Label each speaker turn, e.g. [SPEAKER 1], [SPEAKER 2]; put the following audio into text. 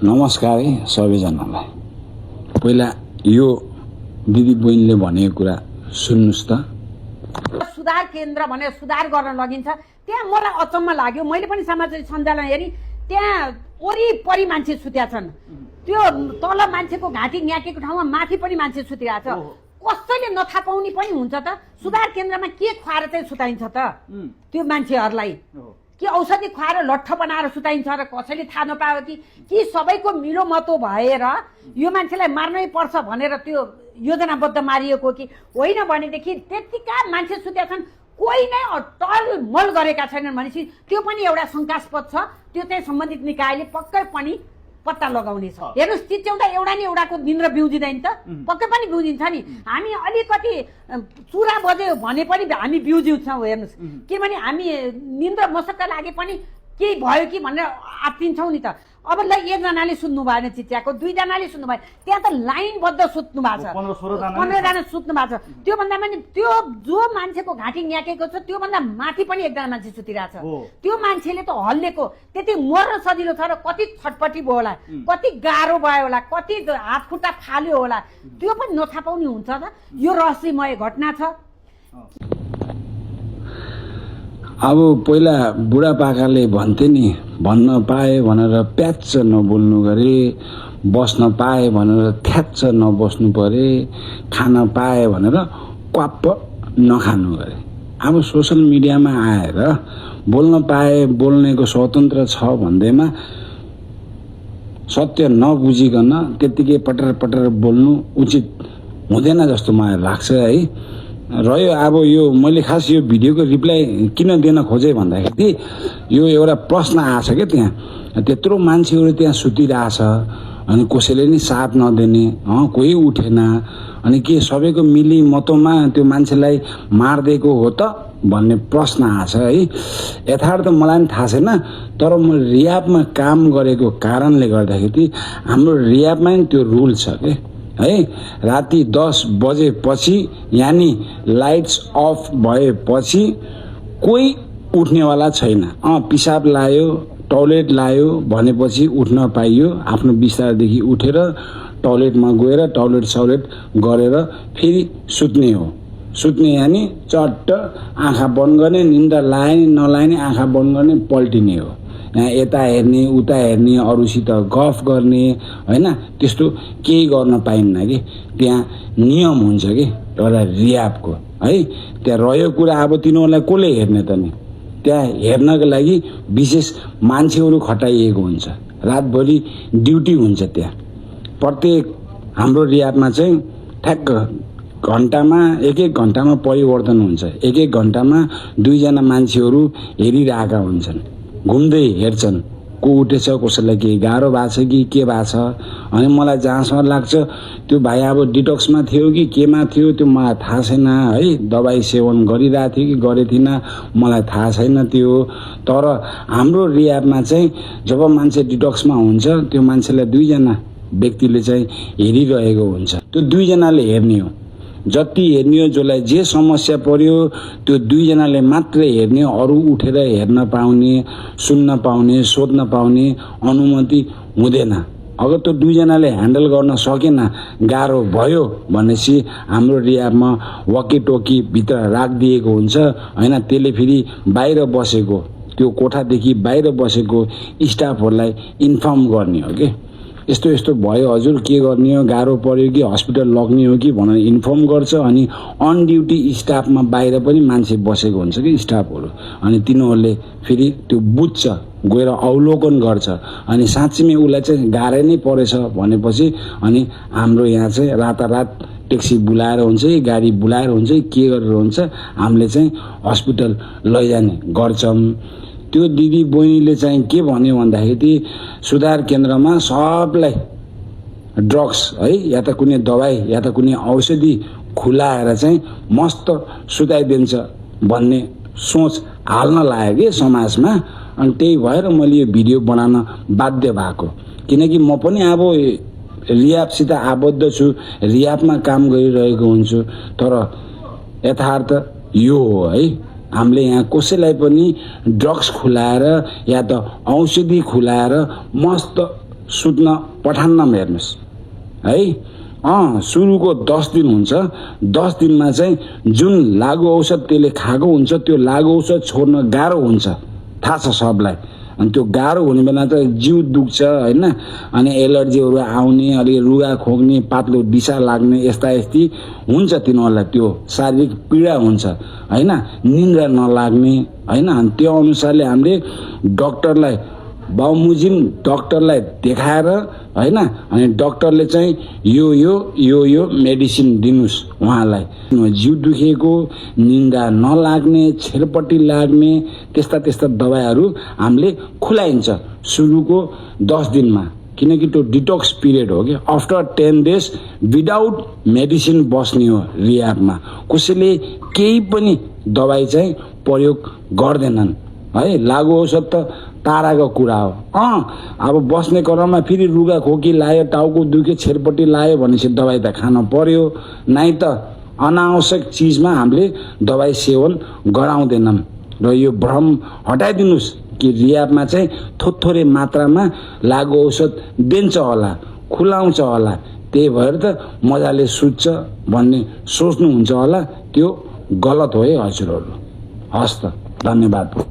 [SPEAKER 1] नमस्कार है सबैजनालाई। पहिला यो दिदी बहिनीले भनेको कुरा सुन्नुस् त।
[SPEAKER 2] सुधार केन्द्र भनेर सुधार गर्न लगिन्छ। त्यहाँ मलाई अचम्म लाग्यो। मैले पनि सामाजिक सञ्जालमा हेरी त्यहाँ वरिपरि मान्छे सुत्या छन्। त्यो तल मान्छेको घाँटी न्याकेको ठाउँमा माथि पनि मान्छे सुतिरहेछ। कसैले नथाहा पाउने पनि हुन्छ त सुधार केन्द्रमा के खुवाएर चाहिँ सुताइन्छ त त्यो मान्छेहरूलाई? कि औषधि खुवाएर लट्ठ बनाएर सुताइन्छ र कसैले थाहा नपायो कि सबैको मिलो मतो भएर यो मान्छेलाई मार्नै पर्छ भनेर त्यो योजनाबद्ध मारिएको कि होइन भनेदेखि त्यतिका मान्छे सुतेका छन्, कोही नै टलमल गरेका छैनन् भनेपछि त्यो पनि एउटा शङ्कास्पद छ। त्यो चाहिँ सम्बन्धित निकायले पक्कै पनि पत्ता लगाउने छ। हेर्नुहोस्, चिच्याउँदा एउटा नि एउटाको निन्द्रा बिउजिँदैन त? पक्कै पनि बिउजिन्छ नि। हामी अलिकति चुरा बज्यो भने पनि हामी बिउजिन्छौँ। हेर्नुहोस्, किनभने हामी निन्द्रा मसक्क लागे पनि केही भयो कि भनेर आत्तिन्छौँ नि त। अब ल एकजनाले सुत्नु भएन चिच्याको, दुईजनाले सुत्नु भयो, त्यहाँ त लाइनबद्ध सुत्नु भएको छ, 15-16जना सुत्नु भएको छ। त्योभन्दा पनि त्यो जो मान्छेको घाँटी न्याकेको छ त्योभन्दा माथि पनि एकजना मान्छे सुतिरहेछ। त्यो मान्छेले त हल्लेको त्यति मर्न सजिलो छ र कति छटपटी भयो होला, कति गाह्रो भयो होला, कति हात खुट्टा फाल्यो होला, त्यो पनि नथाहा पाउने हुन्छ त। यो रहस्यमय घटना छ।
[SPEAKER 1] अब पहिला बुढापाकाले भन्थे नि, भन्न पाए भनेर प्याच्च नबोल्नु गरे, बस्न पाए भनेर थ्याच्च नबस्नु परे, खान पाए भनेर क्वाप्प नखानु गरे। अब सोसल मिडियामा आएर बोल्न पाए, बोल्नेको स्वतन्त्र छ भन्दैमा सत्य नबुझिकन त्यत्तिकै पटर पटर बोल्नु उचित हुँदैन जस्तो मलाई लाग्छ है। रह्यो अब यो मैले खास यो भिडियोको रिप्लाई किन दिन खोजेँ भन्दाखेरि यो एउटा प्रश्न आछ क्या, त्यहाँ त्यत्रो मान्छेहरू त्यहाँ सुतिरहेछ अनि कसैले नि साथ नदिने, कोही उठेन, अनि के सबैको मिली मतोमा त्यो मान्छेलाई मारिदिएको हो त भन्ने प्रश्न आछ है। यथार्थ मलाई पनि थाहा छैन, तर म रियाबमा काम गरेको कारणले गर्दाखेरि हाम्रो रियाबमा नि त्यो रुल छ के है। राति 10 बजेपछि यानी लाइट्स अफ भएपछि कोही उठ्नेवाला छैन। पिसाब लायो, टोयलेट लायो भनेपछि उठ्न पाइयो। आफ्नो बिस्तारदेखि उठेर टोयलेटमा गएर टोयलेट गरेर फेरि सुत्ने हो। सुत्ने यानी चट्ट आँखा बन्द गर्ने, निन्द्रा लाने नलाने आँखा बन्द गर्ने, पल्टिने हो। यहाँ यता हेर्ने उता हेर्ने, अरूसित गफ गर्ने होइन, त्यस्तो केही गर्न पाइन्न कि। त्यहाँ नियम हुन्छ कि एउटा रियाबको है। त्यहाँ रह्यो कुरा अब तिनीहरूलाई कसले हेर्ने त नि? त्यहाँ हेर्नको लागि विशेष मान्छेहरू खटाइएको हुन्छ, रातभरि ड्युटी हुन्छ। त्यहाँ प्रत्येक हाम्रो रियाबमा चाहिँ ठ्याक्क घन्टामा एक घन्टामा परिवर्तन हुन्छ। एक घन्टामा 2जना मान्छेहरू हेरिरहेका हुन्छन्, घुम्दै हेर्छन् को उठेछ, कसैलाई केही गाह्रो भएको छ कि के भएको छ। अनि मलाई जहाँसम्म लाग्छ त्यो भाइ अब डिटक्समा थियो कि केमा थियो त्यो मलाई थाहा छैन है। दबाई सेवन गरिरहेको थियो कि गरेको थिएन मलाई थाहा छैन त्यो। तर हाम्रो रियाबमा चाहिँ जब मान्छे डिटक्समा हुन्छ त्यो मान्छेलाई 2जना व्यक्तिले चाहिँ हेरिरहेको हुन्छ। त्यो 2जनाले हेर्ने हो, जति हेर्ने हो, जसलाई जे समस्या पर्यो त्यो 2जनाले मात्रै हेर्ने, अरू उठेर हेर्न पाउने, सुन्न पाउने, सोध्न पाउने अनुमति हुँदैन। अगर त्यो 2जनाले ह्यान्डल गर्न सकेन, गाह्रो भयो भनेपछि हाम्रो रियाबमा वकी टोकी भित्र राखिदिएको हुन्छ होइन। त्यसले फेरि बाहिर बसेको, त्यो कोठादेखि बाहिर बसेको स्टाफहरूलाई इन्फर्म गर्ने हो कि यस्तो यस्तो भयो हजुर, के गर्ने हो, गाह्रो पर्यो कि हस्पिटल लग्ने हो कि भनेर इन्फर्म गर्छ। अनि अन ड्युटी स्टाफमा बाहिर पनि मान्छे बसेको हुन्छ कि स्टाफहरू, अनि तिनीहरूले फेरि त्यो बुझ्छ, गएर अवलोकन गर्छ। अनि साँच्चीमै उसलाई चाहिँ गाह्रै नै परेछ भनेपछि अनि हाम्रो यहाँ चाहिँ रातारात ट्याक्सी बुलाएर हुन्छ कि गाडी बुलाएर हुन्छ कि के गरेर हुन्छ, हामीले चाहिँ हस्पिटल लैजाने गर्छौँ। त्यो दिदी बहिनीले चाहिँ के भन्यो भन्दाखेरि सुधार केन्द्रमा सबलाई ड्रग्स है या त कुनै दबाई या त कुनै औषधि खुलाएर चाहिँ मस्त सुताइदिन्छ भन्ने सोच हाल्न लाग्यो कि समाजमा। अनि त्यही भएर मैले यो भिडियो बनाउन बाध्य भएको, किनकि म पनि अब रियाबसित आबद्ध छु, रियाबमा काम गरिरहेको हुन्छु। तर यथार्थ यो हो है, हामीले यहाँ कसैलाई पनि ड्रग्स खुलाएर या त औषधि खुलाएर मस्त सुत्न पठान्नम हेर्नुहोस् है। सुरुको 10 दिन हुन्छ, 10 दिनमा चाहिँ जुन लागु औषध त्यसले खाएको हुन्छ त्यो लागु औषध छोड्न गाह्रो हुन्छ, थाहा छ सबलाई। अनि त्यो गाह्रो हुने बेला त जिउ दुख्छ होइन, अनि एलर्जीहरू आउने, अलि रुगा खोक्ने, पातलो दिशा लाग्ने, यस्ता यस्ती हुन्छ तिनीहरूलाई, त्यो शारीरिक पीडा हुन्छ होइन, निन्द्रा नलाग्ने होइन। अनि त्यो अनुसारले हामीले डक्टरलाई बमोजिम डक्टरलाई देखाएर होइन, अनि डक्टरले चाहिँ यो मेडिसिन दिनुस् उहाँलाई। जिउ दुखेको, निन्दा नलाग्ने, छेरपट्टि लाग्ने त्यस्ता दबाईहरू हामीले खुलाइन्छ सुरुको 10 दिनमा, किनकि त्यो डिटक्स पिरियड हो कि। आफ्टर 10 डेज विदाउट मेडिसिन बस्ने हो रिहाबमा। कसैले केही पनि दबाई चाहिँ प्रयोग गर्दैनन् है। लागु औषध त ताराको कुरा हो। अब बस्ने क्रममा फेरि रुगा खोकी लायो, टाउको दुख्यो, छेरपट्टि लायो भनेपछि दबाई त खान पर्यो, नै त अनावश्यक चिजमा हामीले दबाई सेवन गराउँदैनौँ। र यो भ्रम हटाइदिनुहोस् कि रिहाबमा चाहिँ थोरै मात्रामा लागु औषध दिन्छ होला, खुलाउँछ होला, त्यही भएर त मजाले सुत्छ भन्ने सोच्नुहुन्छ होला, त्यो गलत हो है हजुरहरू। हस् त, धन्यवाद।